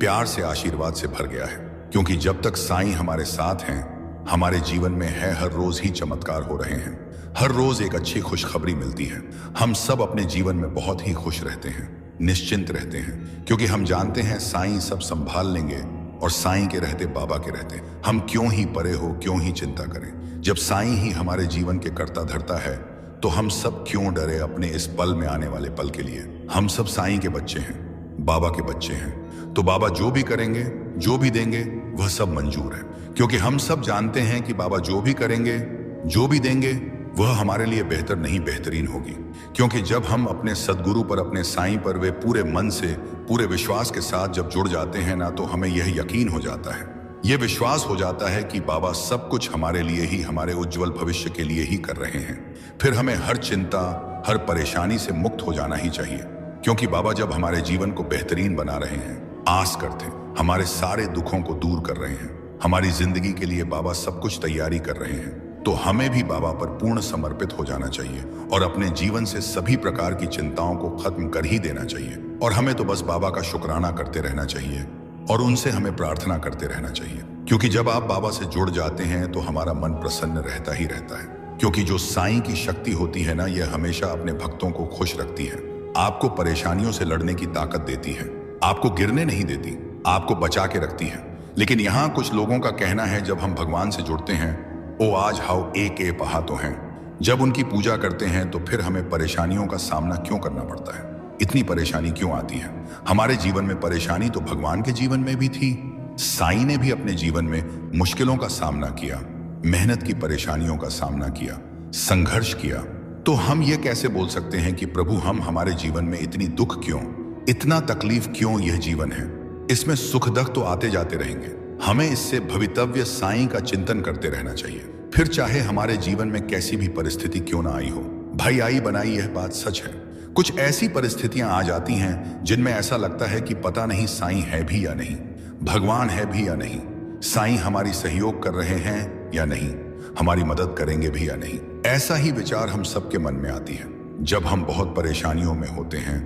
प्यार से, आशीर्वाद से भर गया है। क्योंकि जब तक साईं हमारे साथ हैं, हमारे जीवन में है हर रोज ही चमत्कार हो रहे हैं। हर रोज एक अच्छी खुशखबरी मिलती है। हम सब अपने जीवन में बहुत ही खुश रहते हैं, निश्चिंत रहते हैं, क्योंकि हम जानते हैं साईं सब संभाल लेंगे और साईं के रहते बाबा के रहते। हम क्यों ही परे हो, क्यों ही चिंता करें। जब साईं ही हमारे जीवन के कर्ता धर्ता है तो हम सब क्यों डरे अपने इस पल में आने वाले पल के लिए। हम सब साईं के बच्चे हैं, बाबा के बच्चे हैं, तो बाबा जो भी करेंगे, जो भी देंगे, वह सब मंजूर है। क्योंकि हम सब जानते हैं कि बाबा जो भी करेंगे, जो भी देंगे, वह हमारे लिए बेहतर नहीं बेहतरीन होगी। क्योंकि जब हम अपने सदगुरु पर, अपने साईं पर वे पूरे मन से, पूरे विश्वास के साथ जब जुड़ जाते हैं ना, तो हमें यह यकीन हो जाता है, यह विश्वास हो जाता है कि बाबा सब कुछ हमारे लिए ही, हमारे उज्जवल भविष्य के लिए ही कर रहे हैं। फिर हमें हर चिंता, हर परेशानी से मुक्त हो जाना ही चाहिए, क्योंकि बाबा जब हमारे जीवन को बेहतरीन बना रहे हैं, आस करते, हमारे सारे दुखों को दूर कर रहे हैं, हमारी जिंदगी के लिए बाबा सब कुछ तैयारी कर रहे हैं, तो हमें भी बाबा पर पूर्ण समर्पित हो जाना चाहिए और अपने जीवन से सभी प्रकार की चिंताओं को खत्म कर ही देना चाहिए। और हमें तो बस बाबा का शुक्राना करते रहना चाहिए और उनसे हमें प्रार्थना करते रहना चाहिए, क्योंकि जब आप बाबा से जुड़ जाते हैं तो हमारा मन प्रसन्न रहता ही रहता है। क्योंकि जो साईं की शक्ति होती है ना, यह हमेशा अपने भक्तों को खुश रखती है, आपको परेशानियों से लड़ने की ताकत देती है, आपको गिरने नहीं देती, आपको बचा के रखती है। लेकिन यहाँ कुछ लोगों का कहना है, जब हम भगवान से जुड़ते हैं, ओ आज हाउ एक ए पहा तो हैं, जब उनकी पूजा करते हैं तो फिर हमें परेशानियों का सामना क्यों करना पड़ता है, इतनी परेशानी क्यों आती है। हमारे जीवन में परेशानी तो भगवान के जीवन में भी थी। साईं ने भी अपने जीवन में मुश्किलों का सामना किया, मेहनत की परेशानियों का सामना किया, संघर्ष किया। तो हम ये कैसे बोल सकते हैं कि प्रभु हम हमारे जीवन में इतनी दुख क्यों, इतना तकलीफ क्यों। यह जीवन है, इसमें सुख दुख तो आते जाते रहेंगे। हमें इससे भवितव्य साईं का चिंतन करते रहना चाहिए, फिर चाहे हमारे जीवन में कैसी भी परिस्थिति क्यों ना आई हो। भाई आई बनाई यह बात सच है। कुछ ऐसी परिस्थितियां आ जाती हैं जिनमें ऐसा लगता है कि पता नहीं साईं है भी या नहीं, भगवान है भी या नहीं, साईं हमारी सहयोग कर रहे हैं या नहीं, हमारी मदद करेंगे भी या नहीं। ऐसा ही विचार हम सबके मन में आती है जब हम बहुत परेशानियों में होते हैं,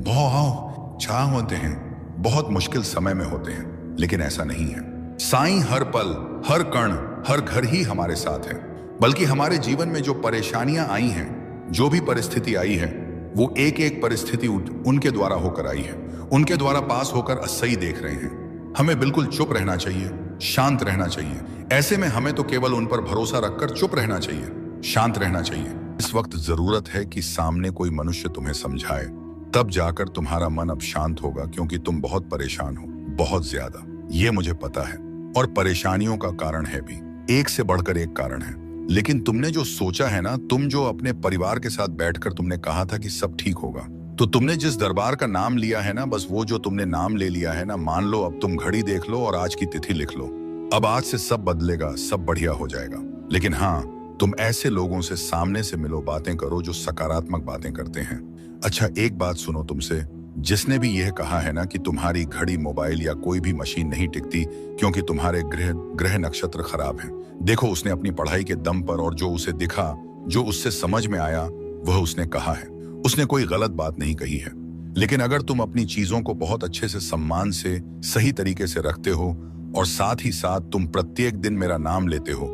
बहुत छा होते हैं, बहुत मुश्किल समय में होते हैं। लेकिन ऐसा नहीं है, साईं हर पल, हर कण, हर घर ही हमारे साथ है। बल्कि हमारे जीवन में जो परेशानियां आई हैं, जो भी परिस्थिति आई है, वो एक एक परिस्थिति उनके द्वारा होकर आई है, उनके द्वारा पास होकर सही देख रहे हैं। हमें बिल्कुल चुप रहना चाहिए, शांत रहना चाहिए। ऐसे में हमें तो केवल उन पर भरोसा रखकर चुप रहना चाहिए, शांत रहना चाहिए। इस वक्त जरूरत है कि सामने कोई मनुष्य तुम्हें समझाए, तब जाकर तुम्हारा मन अब शांत होगा, क्योंकि तुम बहुत परेशान हो, बहुत ज्यादा। ये मुझे पता है, और परेशानियों का कारण है भी, एक से बढ़कर एक कारण है। लेकिन तुमने जो सोचा है ना, तुम जो अपने परिवार के साथ बैठकर तुमने कहा था कि सब ठीक होगा, तो तुमने जिस दरबार का नाम लिया है ना, बस वो जो तुमने नाम ले लिया है ना, मान लो अब तुम घड़ी देख लो और आज की तिथि लिख लो। अब आज से सब बदलेगा, सब बढ़िया हो जाएगा। लेकिन हाँ, तुम ऐसे लोगों से सामने से मिलो, बातें करो जो सकारात्मक बातें करते हैं। अच्छा, एक बात सुनो तुमसे, जिसने भी यह कहा है ना कि तुम्हारी घड़ी, मोबाइल या कोई भी मशीन नहीं टिकती क्योंकि तुम्हारे ग्रह ग्रह नक्षत्र खराब हैं, देखो उसने अपनी पढ़ाई के दम पर और जो उसे दिखा, जो उससे समझ में आया, वह उसने कहा है। उसने कोई गलत बात नहीं कही है। लेकिन अगर तुम अपनी चीजों को बहुत अच्छे से, सम्मान से, सही तरीके से रखते हो और साथ ही साथ तुम प्रत्येक दिन मेरा नाम लेते हो,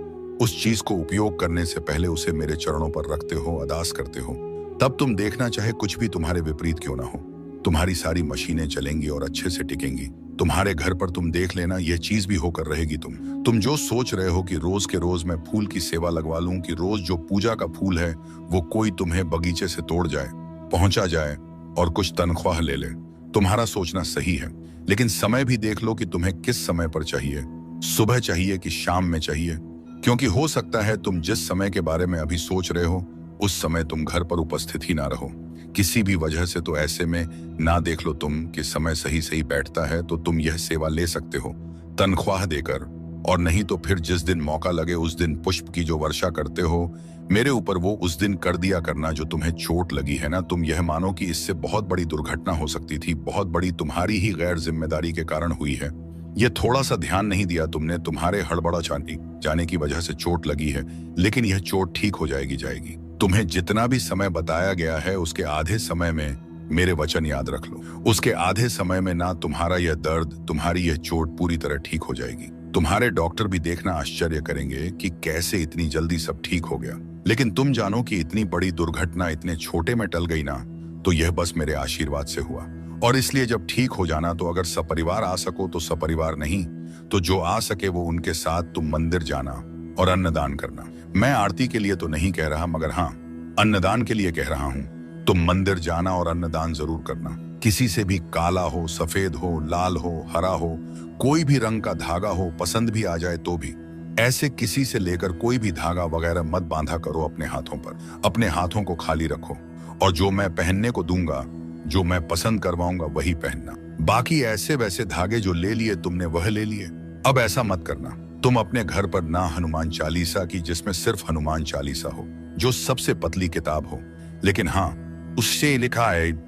उस चीज को उपयोग करने से पहले उसे मेरे चरणों पर रखते हो, अरदास करते हो, तब तुम देखना, चाहे कुछ भी तुम्हारे विपरीत क्यों ना हो, तुम्हारी सारी मशीनें चलेंगी और अच्छे से टिकेंगी। तुम्हारे घर पर तुम देख लेना, यह चीज भी होकर रहेगी। तुम जो सोच रहे हो कि रोज के रोज मैं फूल की सेवा लगवा लूं, कि रोज जो पूजा का फूल है वो कोई तुम्हें बगीचे से तोड़ जाए, पहुंचा जाए और कुछ तनख्वाह ले ले, तुम्हारा सोचना सही है। लेकिन समय भी देख लो कि तुम्हें किस समय पर चाहिए, सुबह चाहिए कि शाम में चाहिए, क्योंकि हो सकता है तुम जिस समय के बारे में अभी सोच रहे हो उस समय तुम घर पर उपस्थित ही ना रहो, किसी भी वजह से। तो ऐसे में ना देख लो तुम कि समय सही सही बैठता है, तो तुम यह सेवा ले सकते हो तनख्वाह देकर, और नहीं तो फिर जिस दिन मौका लगे उस दिन पुष्प की जो वर्षा करते हो मेरे ऊपर, वो उस दिन कर दिया करना। जो तुम्हें चोट लगी है ना, तुम यह मानो कि इससे बहुत बड़ी दुर्घटना हो सकती थी, बहुत बड़ी, तुम्हारी ही गैर जिम्मेदारी के कारण हुई है। ये थोड़ा सा ध्यान नहीं दिया तुमने, तुम्हारे हड़बड़ा जाने की वजह से चोट लगी है। लेकिन यह चोट ठीक हो जाएगी। तुम्हें जितना भी समय बताया गया है उसके आधे समय में मेरे वचन याद रख लो, उसके आधे समय में ना तुम्हारा यह दर्द, तुम्हारी यह चोट पूरी तरह ठीक हो जाएगी। तुम्हारे डॉक्टर भी देखना आश्चर्य करेंगे कि कैसे इतनी जल्दी सब ठीक हो गया। लेकिन तुम जानो कि इतनी बड़ी दुर्घटना इतने छोटे में टल गई ना, तो यह बस मेरे आशीर्वाद से हुआ। और इसलिए जब ठीक हो जाना, तो अगर सपरिवार आ सको तो सपरिवार, नहीं तो जो आ सके वो उनके साथ तुम मंदिर जाना और अन्नदान करना। मैं आरती के लिए तो नहीं कह रहा, मगर हाँ, अन्नदान के लिए कह रहा हूं। तुम मंदिर जाना और अन्नदान जरूर करना। किसी से भी काला हो, सफेद हो, लाल हो, हरा हो, कोई भी रंग का धागा हो, पसंद भी आ जाए तो भी, ऐसे किसी से लेकर कोई भी धागा वगैरह मत बांधा करो अपने हाथों पर। अपने हाथों को खाली रखो, और जो मैं पहनने को दूंगा, जो मैं पसंद करवाऊंगा वही पहनना। बाकी ऐसे वैसे धागे जो ले लिए तुमने वह ले लिए। अब ऐसा मत करना, तुम अपने घर पर ना हनुमान चालीसा की, जिसमें सिर्फ हनुमान चालीसा हो, जो सबसे पतली किताब हो, लेकिन हाँ उससे लिखा है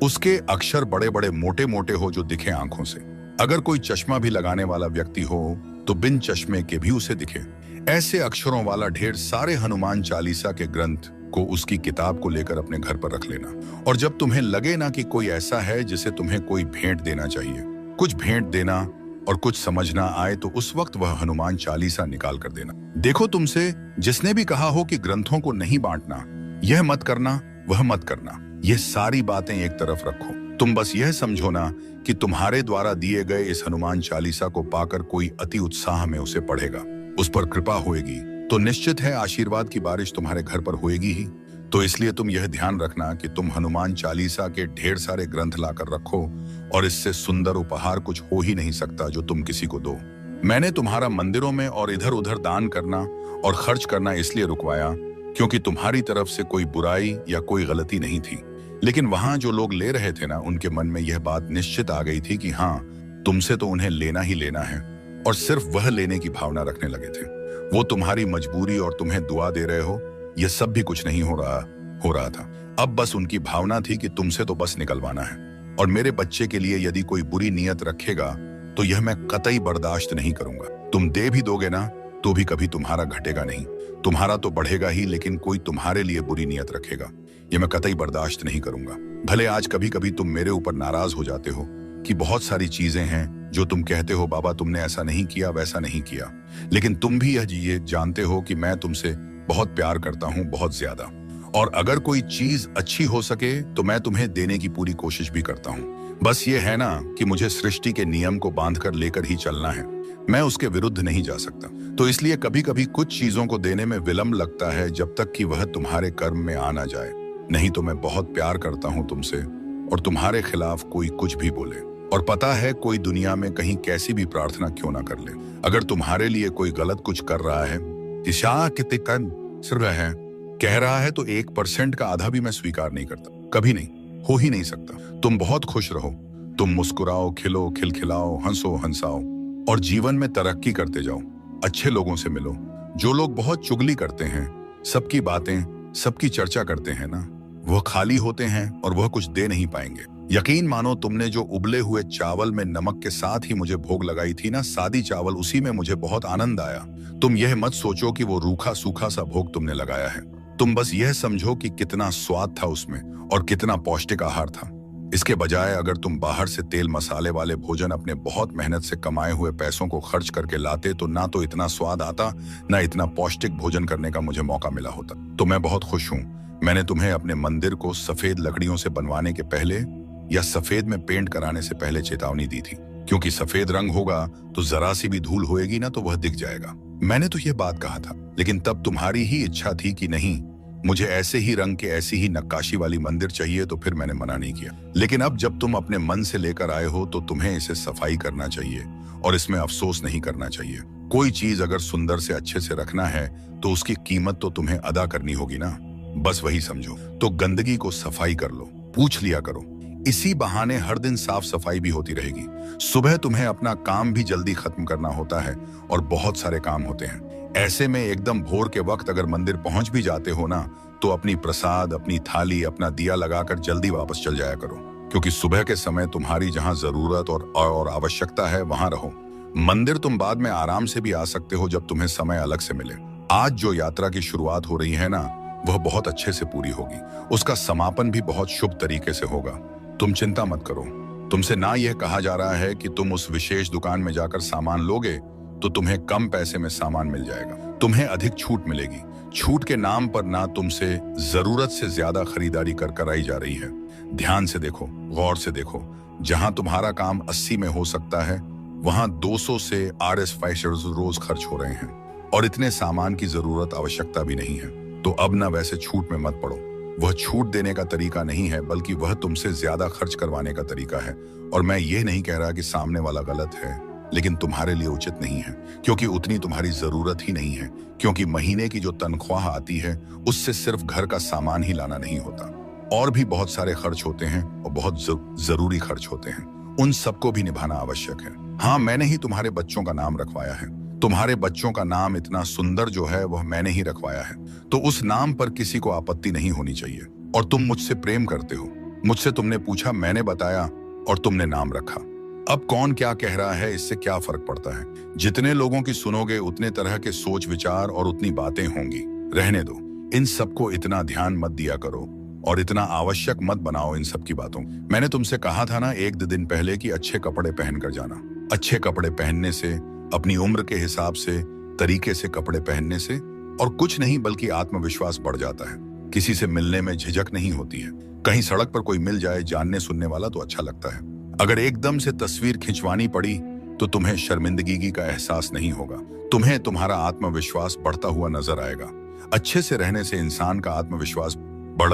उसके अक्षर बड़े बड़े मोटे मोटे हो, जो दिखे आंखों से। अगर कोई चश्मा भी लगाने वाला व्यक्ति हो तो बिन चश्मे के भी उसे दिखे। ऐसे अक्षरों वाला ढेर सारे हनुमान चालीसा के ग्रंथ को, उसकी किताब को लेकर अपने घर पर रख लेना। और जब तुम्हें लगे ना कि कोई ऐसा है जिसे तुम्हें कोई भेंट देना चाहिए, कुछ भेंट देना और कुछ समझना आए, तो उस वक्त वह हनुमान चालीसा निकाल कर देना। देखो, तुमसे जिसने भी कहा हो कि ग्रंथों को नहीं बांटना, यह मत करना, वह मत करना, ये सारी बातें एक तरफ रखो। तुम बस यह समझो ना कि तुम्हारे द्वारा दिए गए इस हनुमान चालीसा को पाकर कोई अति उत्साह में उसे पढ़ेगा, उस पर कृपा होएगी, तो निश्चित है आशीर्वाद की बारिश तुम्हारे घर पर होएगी ही। तो इसलिए तुम यह ध्यान रखना कि तुम हनुमान चालीसा के ढेर सारे ग्रंथ लाकर रखो, और इससे सुंदर उपहार कुछ हो ही नहीं सकता जो तुम किसी को दो। मैंने तुम्हारा मंदिरों में और इधर उधर दान करना और खर्च करना इसलिए रुकवाया क्योंकि तुम्हारी तरफ से कोई बुराई या कोई गलती नहीं थी। लेकिन वहां जो लोग ले रहे थे ना, उनके मन में यह बात निश्चित आ गई थी कि हाँ, तुमसे तो उन्हें लेना ही लेना है, और सिर्फ वह लेने की भावना रखने लगे थे। वो तुम्हारी मजबूरी और तुम्हें दुआ दे रहे हो, यह सब भी कुछ नहीं हो रहा था। अब बस उनकी भावना थी कि तुमसे तो बस निकलवाना है। और मेरे बच्चे के लिए यदि कोई बुरी नीयत रखेगा तो यह मैं कतई बर्दाश्त नहीं करूंगा। तुम दे भी दोगे ना तो भी कभी तुम्हारा घटेगा नहीं, तुम्हारा तो बढ़ेगा ही, लेकिन कोई तुम्हारे लिए बुरी नीयत रखेगा, यह मैं कतई बर्दाश्त नहीं करूंगा। भले आज कभी कभी तुम मेरे ऊपर नाराज हो जाते हो कि बहुत सारी चीजें हैं जो तुम कहते हो, बाबा तुमने ऐसा नहीं किया, वैसा नहीं किया, लेकिन तुम भी ये जानते हो कि मैं तुमसे बहुत प्यार करता हूं, बहुत ज्यादा। और अगर कोई चीज अच्छी हो सके तो मैं तुम्हें देने की पूरी कोशिश भी करता हूं। बस ये है ना कि मुझे सृष्टि के नियम को बांधकर लेकर ही चलना है, मैं उसके विरुद्ध नहीं जा सकता। तो इसलिए कभी कभी कुछ चीजों को देने में विलंब लगता है जब तक कि वह तुम्हारे कर्म में आ ना जाए। नहीं तो मैं बहुत प्यार करता हूं तुमसे और तुम्हारे खिलाफ कोई कुछ भी बोले, और पता है कोई दुनिया में कहीं कैसी भी प्रार्थना क्यों ना कर ले, अगर तुम्हारे लिए कोई गलत कुछ कर रहा है, दिशा कितने कन सिर है कह रहा है, तो 1% का आधा भी मैं स्वीकार नहीं करता। कभी नहीं, हो ही नहीं सकता। तुम बहुत खुश रहो, तुम मुस्कुराओ, खिलो, खिलखिलाओ, हंसो, हंसाओ और जीवन में तरक्की करते जाओ। अच्छे लोगों से मिलो। जो लोग बहुत चुगली करते हैं, सबकी बातें, सबकी चर्चा करते हैं ना, वह खाली होते हैं और वह कुछ दे नहीं पाएंगे। यकीन मानो, तुमने जो उबले हुए चावल में नमक के साथ ही मुझे भोग लगाई थी ना, सादी चावल, उसी में मुझे बहुत आनंद आया। तुम यह मत सोचो कि वो रूखा सूखा सा भोग तुमने लगाया है। तुम बस यह समझो कि कितना स्वाद था उसमें और कितना पौष्टिक आहार था। इसके बजाय अगर तुम बाहर से तेल मसाले वाले भोजन अपने बहुत मेहनत से कमाए हुए पैसों को खर्च करके लाते, तो ना तो इतना स्वाद आता, ना इतना पौष्टिक भोजन करने का मुझे मौका मिला होता। तो मैं बहुत खुश हूँ मैंने तुम्हें अपने मंदिर को सफेद लकड़ियों से बनवाने के पहले या सफेद में पेंट कराने से पहले चेतावनी दी थी, क्योंकि सफेद रंग होगा तो जरा सी भी धूल होएगी ना तो वह दिख जाएगा। मैंने तो यह बात कहा था, लेकिन तब तुम्हारी ही इच्छा थी कि नहीं, मुझे ऐसे ही रंग के, ऐसी ही नक्काशी वाली मंदिर चाहिए, तो फिर मैंने मना नहीं किया। लेकिन अब जब तुम अपने मन से लेकर आए हो तो तुम्हें इसे सफाई करना चाहिए और इसमें अफसोस नहीं करना चाहिए। कोई चीज अगर सुंदर से अच्छे से रखना है तो उसकी कीमत तो तुम्हें अदा करनी होगी ना, बस वही समझो। तो गंदगी को सफाई कर लो, पूछ लिया करो। इसी बहाने हर दिन साफ सफाई भी होती रहेगी। सुबह तुम्हें अपना काम भी जल्दी खत्म करना होता है और बहुत सारे काम होते हैं। ऐसे में एकदम भोर के वक्त अगर मंदिर पहुंच भी जाते हो ना, तो अपनी प्रसाद, अपनी थाली, अपना दिया लगाकर जल्दी वापस चल जाया करो, क्योंकि सुबह के समय तुम्हारी जहां जरूरत और आवश्यकता है वहां रहो। मंदिर तुम बाद में आराम से भी आ सकते हो जब तुम्हें समय अलग से मिले। आज जो यात्रा की शुरुआत हो रही है ना, वह बहुत अच्छे से पूरी होगी। उसका समापन भी बहुत शुभ तरीके से होगा। तुम चिंता मत करो। तुमसे ना यह कहा जा रहा है कि तुम उस विशेष दुकान में जाकर सामान लोगे तो तुम्हें कम पैसे में सामान मिल जाएगा। तुम्हें अधिक छूट मिलेगी। छूट के नाम पर ना तुमसे जरूरत से ज्यादा खरीदारी कर कराई जा रही है। ध्यान से देखो, गौर से देखो। जहां तुम्हारा काम 80 में हो सकता है, वहां 200 से RS5 रोज खर्च हो रहे हैं और इतने सामान की जरूरत, आवश्यकता भी नहीं है। तो अब ना वैसे छूट में मत पड़ो। वह छूट देने का तरीका नहीं है, बल्कि वह तुमसे ज्यादा खर्च करवाने का तरीका है। और मैं ये नहीं कह रहा कि सामने वाला गलत है, लेकिन तुम्हारे लिए उचित नहीं है, क्योंकि उतनी तुम्हारी जरूरत ही नहीं है। क्योंकि महीने की जो तनख्वाह आती है, उससे सिर्फ घर का सामान ही लाना नहीं होता, और भी बहुत सारे खर्च होते हैं और बहुत जरूरी खर्च होते हैं। उन सबको भी निभाना आवश्यक है। हाँ, मैंने ही तुम्हारे बच्चों का नाम रखवाया है। तुम्हारे बच्चों का नाम इतना सुंदर जो है वह मैंने ही रखवाया है, तो उस नाम पर किसी को आपत्ति नहीं होनी चाहिए। और तुम मुझसे प्रेम करते हो। मुझसे तुमने पूछा, मैंने बताया और तुमने नाम रखा। अब कौन क्या कह रहा है, इससे क्या फर्क पड़ता है। जितने लोगों की सुनोगे उतने तरह के सोच विचार और उतनी बातें होंगी। रहने दो, इन सबको इतना ध्यान मत दिया करो और इतना आवश्यक मत बनाओ इन सब की बातों। मैंने तुमसे कहा था ना 1 दिन पहले कि अच्छे कपड़े पहन कर जाना। अच्छे कपड़े पहनने से, अपनी उम्र के हिसाब से, तरीके से कपड़े पहनने से और कुछ नहीं बल्कि आत्मविश्वास बढ़ जाता है। किसी से मिलने में झिझक नहीं होती है। कहीं सड़क पर कोई मिल जाए जानने सुनने वाला तो अच्छा लगता है। अगर एकदम से तस्वीर खिंचवानी पड़ी तो तुम्हें शर्मिंदगी का एहसास नहीं होगा। तुम्हें तुम्हारा आत्मविश्वास बढ़ता हुआ नजर आएगा। अच्छे से रहने से इंसान का आत्मविश्वास बढ़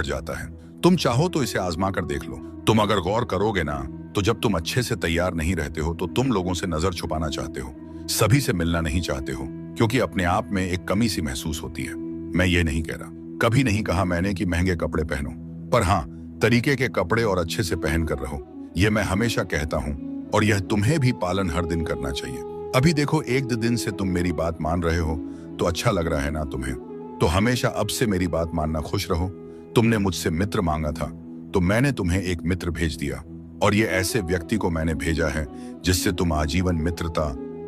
जाता है। तुम चाहो तो इसे आजमा कर देख लो। तुम अगर गौर करोगे ना, तो जब तुम अच्छे से तैयार नहीं रहते हो तो तुम लोगों से नजर छुपाना चाहते हो, सभी से मिलना नहीं चाहते हो, क्योंकि अपने आप में एक कमी सी महसूस होती है। मैं ये नहीं कह रहा, कभी नहीं कहा मैंने कि महंगे कपड़े पहनो, पर हाँ, तरीके के कपड़े और अच्छे से पहन कर रहो। यह मैं हमेशा कहता हूँ और यह तुम्हें भी पालन हर दिन करना चाहिए। अभी देखो, 1 दिन से तुम मेरी बात मान रहे हो तो अच्छा लग रहा है ना तुम्हें। तो हमेशा अब से मेरी बात मानना, खुश रहो। तुमने मुझसे मित्र मांगा था तो मैंने तुम्हें एक मित्र भेज दिया, और ये ऐसे व्यक्ति को मैंने भेजा है जिससे तुम आजीवन मित्रता,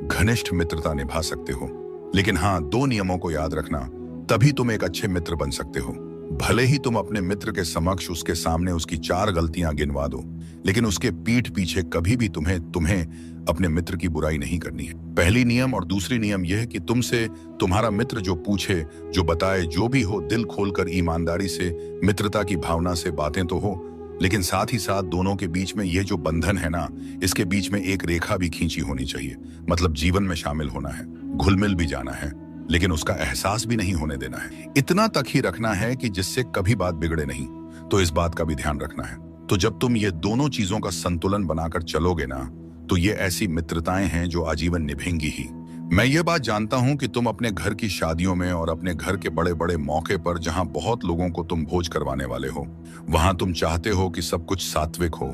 घनिष्ठ मित्रता निभा सकते हो। लेकिन हाँ, 2 नियमों को याद रखना, तभी तुम एक अच्छे मित्र बन सकते हो। भले ही तुम अपने मित्र के समक्ष उसके सामने उसकी 4 गलतियां गिनवा दो, लेकिन उसके पीठ पीछे कभी भी तुम्हें अपने मित्र की बुराई नहीं करनी है। पहली नियम। और दूसरी नियम यह है कि तुमसे तुम्हारा मित्र जो पूछे, जो बताए, जो भी हो, दिल खोलकर ईमानदारी से, मित्रता की भावना से बातें तो हो, लेकिन साथ ही साथ दोनों के बीच में ये जो बंधन है ना, इसके बीच में एक रेखा भी खींची होनी चाहिए। मतलब जीवन में शामिल होना है, घुल मिल भी जाना है, लेकिन उसका एहसास भी नहीं होने देना है। इतना तक ही रखना है कि जिससे कभी बात बिगड़े नहीं। तो इस बात का भी ध्यान रखना है। तो जब तुम ये दोनों चीजों का संतुलन बनाकर चलोगे ना, तो ये ऐसी मित्रताएं हैं जो आजीवन निभेंगी ही। मैं ये बात जानता हूं कि तुम अपने घर की शादियों में और अपने घर के बड़े बड़े मौके पर, जहां बहुत लोगों को तुम भोज करवाने वाले हो, वहां तुम चाहते हो कि सब कुछ सात्विक हो।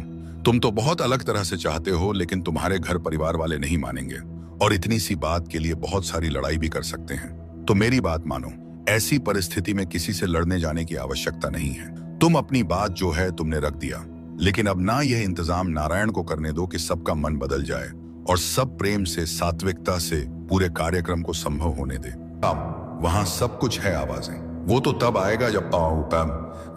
तुम तो बहुत अलग तरह से चाहते हो, लेकिन तुम्हारे घर परिवार वाले नहीं मानेंगे और इतनी सी बात के लिए बहुत सारी लड़ाई भी कर सकते हैं। तो मेरी बात मानो, ऐसी परिस्थिति में किसी से लड़ने जाने की आवश्यकता नहीं है। तुम अपनी बात जो है तुमने रख दिया, लेकिन अब ना यह इंतजाम नारायण को करने दो कि सबका मन बदल जाए और सब प्रेम से, सात्विकता से पूरे कार्यक्रम को संभव होने दे। अब वहां सब कुछ है आवाजें। वो तो तब आएगा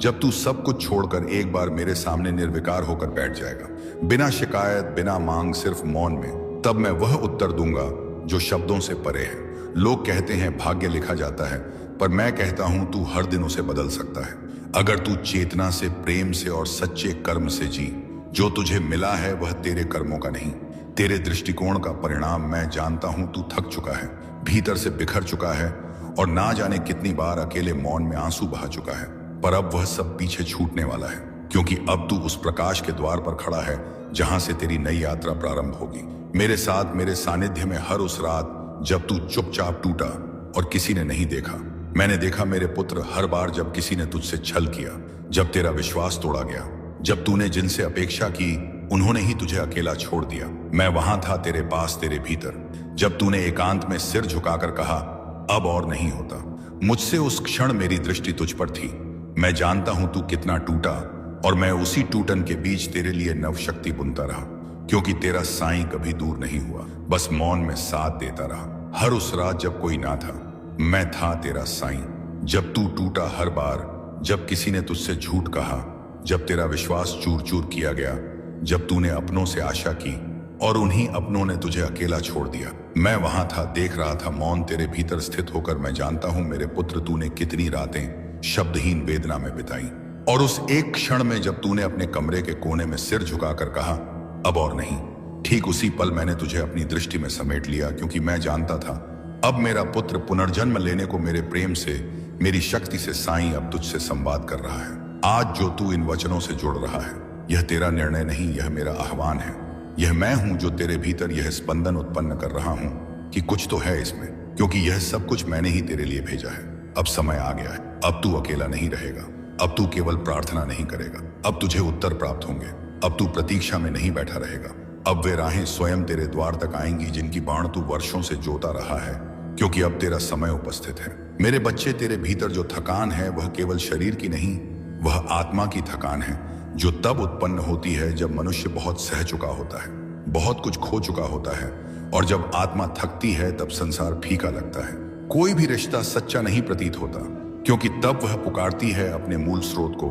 जब तू सब कुछ छोड़कर एक बार मेरे सामने निर्विकार होकर बैठ जाएगा, बिना शिकायत, बिना मांग, सिर्फ मौन में। तब मैं वह उत्तर दूंगा जो शब्दों से परे है। लोग कहते हैं भाग्य लिखा जाता है, पर मैं कहता हूं तू हर दिन उसे बदल सकता है। अगर तू चेतना से, प्रेम से और सच्चे कर्म से जी। जो तुझे मिला है वह तेरे कर्मों का नहीं, तेरे दृष्टिकोण का परिणाम। मैं जानता हूं तू थक चुका है, भीतर से बिखर चुका है और ना जाने कितनी बार अकेले मौन में आंसू बहा चुका है। पर अब वह सब पीछे छूटने वाला है, क्योंकि अब तू उस प्रकाश के द्वार पर खड़ा है जहां से तेरी नई यात्रा प्रारंभ होगी। मेरे साथ, मेरे सानिध्य में हर उस रात जब तू चुपचाप टूटा और किसी ने नहीं देखा। मैंने देखा मेरे पुत्र, हर बार जब किसी ने तुझसे छल किया, जब तेरा विश्वास तोड़ा गया, जब तूने जिनसे अपेक्षा की उन्होंने ही तुझे अकेला छोड़ दिया। मैं वहां था तेरे पास, तेरे भीतर, जब तूने एकांत में सिर झुकाकर कहा अब और नहीं होता। मुझसे उस क्षण मेरी दृष्टि तुझ पर थी। मैं जानता हूं तू कितना टूटा और मैं उसी टूटन के बीच तेरे लिए नवशक्ति बुनता रहा, क्योंकि तेरा साईं कभी दूर नहीं हुआ, बस मौन में साथ देता रहा। हर उस रात जब कोई ना था, मैं था तेरा साईं। जब तू टूटा, हर बार जब किसी ने तुझसे झूठ कहा, जब तेरा विश्वास चूर चूर किया गया, जब तूने अपनों से आशा की और उन्हीं अपनों ने तुझे अकेला छोड़ दिया, मैं वहां था, देख रहा था, मौन तेरे भीतर स्थित होकर। मैं जानता हूं मेरे पुत्र, तूने कितनी रातें शब्दहीन वेदना में बिताई। और उस एक क्षण में जब तूने अपने कमरे के कोने में सिर झुकाकर कहा अब और नहीं, ठीक उसी पल मैंने तुझे अपनी दृष्टि में समेट लिया, क्योंकि मैं जानता था अब मेरा पुत्र पुनर्जन्म लेने को मेरे प्रेम से, मेरी शक्ति से साईं अब तुझसे संवाद कर रहा है। आज जो तू इन वचनों से जुड़ रहा है, यह तेरा निर्णय नहीं, यह मेरा आह्वान है। यह मैं हूं जो तेरे भीतर यह स्पंदन उत्पन्न कर रहा हूं कि कुछ तो है इसमें, क्योंकि यह सब कुछ मैंने ही तेरे लिए भेजा है। अब समय आ गया है, अब तू अकेला नहीं रहेगा, अब तू केवल प्रार्थना नहीं करेगा, अब तुझे उत्तर प्राप्त होंगे। अब तू प्रतीक्षा में नहीं बैठा रहेगा, अब वे राहें स्वयं तेरे द्वार तक आएंगी जिनकी बाण तू वर्षों से जोता रहा है, क्योंकि अब तेरा समय उपस्थित है। मेरे बच्चे, तेरे भीतर जो थकान है वह केवल शरीर की नहीं, वह आत्मा की थकान है, जो तब उत्पन्न होती है जब मनुष्य बहुत सह चुका होता है, बहुत कुछ खो चुका होता है। और जब आत्मा थकती है तब संसार फीका लगता है, कोई भी रिश्ता सच्चा नहीं प्रतीत होता, क्योंकि तब वह पुकारती है अपने मूल स्रोत को,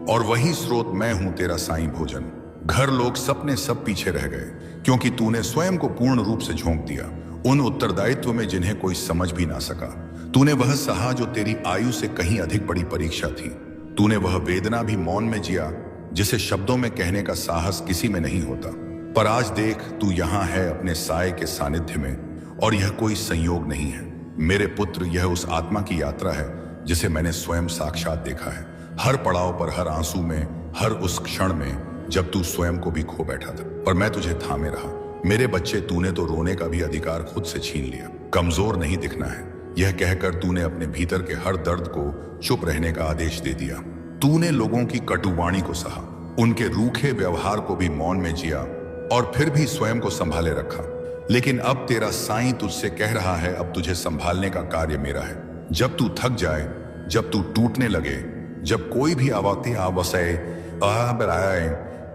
और वही स्रोत मैं हूं, तेरा साईं भोजन। घर, लोग, सपने सब पीछे रह गए, क्योंकि तूने स्वयं को पूर्ण रूप से झोंक दिया उन उत्तरदायित्व में जिन्हें कोई समझ भी ना सका। तूने वह सहा जो तेरी आयु से कहीं अधिक बड़ी परीक्षा थी। तूने वह वेदना भी मौन में जिया जिसे शब्दों में कहने का साहस किसी में नहीं होता। पर आज देख, तू यहां है अपने साये के सानिध्य में, और यह कोई संयोग नहीं है मेरे पुत्र, यह उस आत्मा की यात्रा है जिसे मैंने स्वयं साक्षात देखा है। हर पड़ाव पर, हर आंसू में, हर उस क्षण में जब तू स्वयं को भी खो बैठा था, पर मैं तुझे थामे रहा। मेरे बच्चे, तूने तो रोने का भी अधिकार खुद से छीन लिया। कमजोर नहीं दिखना है, यह कहकर तूने अपने भीतर के हर दर्द को चुप रहने का आदेश दे दिया। तूने लोगों की कटुवाणी को सहा, उनके रूखे व्यवहार को भी मौन में जिया, और फिर भी स्वयं को संभाले रखा। लेकिन अब तेरा साईं तुझसे कह रहा है, अब तुझे संभालने का कार्य मेरा है। जब तू थक जाए, जब तू टूटने लगे, जब कोई भी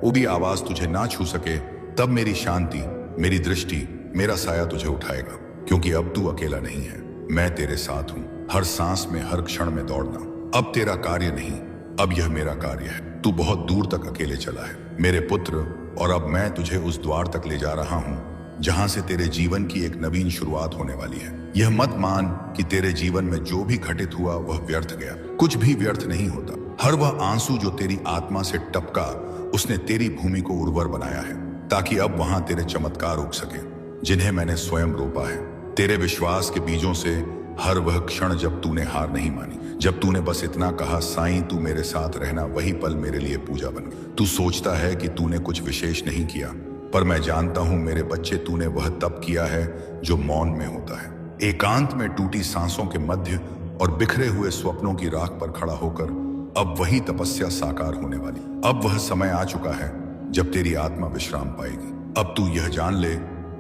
वो भी आवाज तुझे ना छू सके, तब मेरी शांति, मेरी दृष्टि, मेरा साया तुझे उठाएगा, क्योंकि अब तू अकेला नहीं है, मैं तेरे साथ हूं। हर सांस में, हर क्षण में दौड़ना अब तेरा कार्य नहीं, अब यह मेरा कार्य है। तू बहुत दूर तक अकेले चला है मेरे पुत्र, और अब मैं तुझे उस द्वार तक ले जा रहा हूं जहां से तेरे जीवन की एक नवीन शुरुआत होने वाली है। यह मत मान कि तेरे जीवन में जो भी घटित हुआ वह व्यर्थ गया, कुछ भी व्यर्थ नहीं होता। हर वह आंसू जो तेरी आत्मा से टपका, उसने तेरी भूमि को उर्वर बनाया है, ताकि अब वहां तेरे चमत्कार उग सके, जिन्हें मैंने स्वयं रोपा है। तेरे विश्वास के बीजों से हर वह क्षण जब तूने हार नहीं मानी, जब तूने बस इतना कहा, साईं तू मेरे साथ रहना, वही पल मेरे लिए पूजा बन गई। तू सोचता है कि तूने कुछ विशेष नहीं किया, पर मैं जानता हूं मेरे बच्चे, तूने वह तप किया है जो मौन में होता है, एकांत में टूटी सांसों के मध्य और बिखरे हुए स्वप्नों की राख पर खड़ा होकर। अब वही तपस्या साकार होने वाली। अब वह समय आ चुका है जब तेरी आत्मा विश्राम पाएगी। अब तू यह जान ले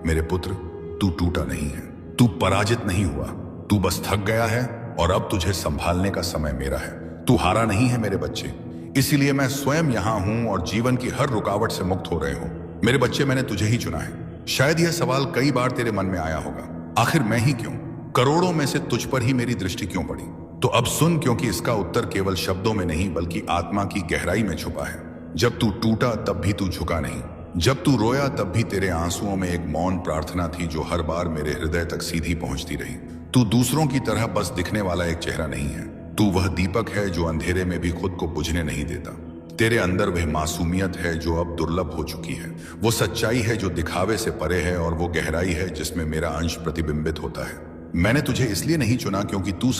मेरे पुत्र, तू टूटा नहीं है, तू पराजित नहीं हुआ, तू बस थक गया है और अब तुझे संभालने का समय मेरा है। तू हारा नहीं है मेरे बच्चे, इसीलिए मैं स्वयं यहां हूं और जीवन की हर रुकावट से मुक्त हो रहे हो। मेरे बच्चे, मैंने तुझे ही चुना है। शायद यह सवाल कई बार तेरे मन में आया होगा, आखिर मैं ही क्यों? करोड़ों में से तुझ पर ही मेरी दृष्टि क्यों पड़ी? तो अब सुन, क्योंकि इसका उत्तर केवल शब्दों में नहीं बल्कि आत्मा की गहराई में छुपा है। जब तू टूटा तब भी तू झुका नहीं, जब तू रोया तब भी तेरे आंसुओं में एक मौन प्रार्थना थी जो हर बार मेरे हृदय तक सीधी पहुंचती रही। तू दूसरों की तरह बस दिखने वाला एक चेहरा नहीं है, तू वह दीपक है जो अंधेरे में भी खुद को बुझने नहीं देता। तेरे अंदर वह मासूमियत है जो अब दुर्लभ हो चुकी है, वो सच्चाई है जो दिखावे से परे है, और वो गहराई है जिसमें मेरा अंश प्रतिबिंबित होता है। मैंने तुझे इसलिए नहीं चुना क्योंकि तू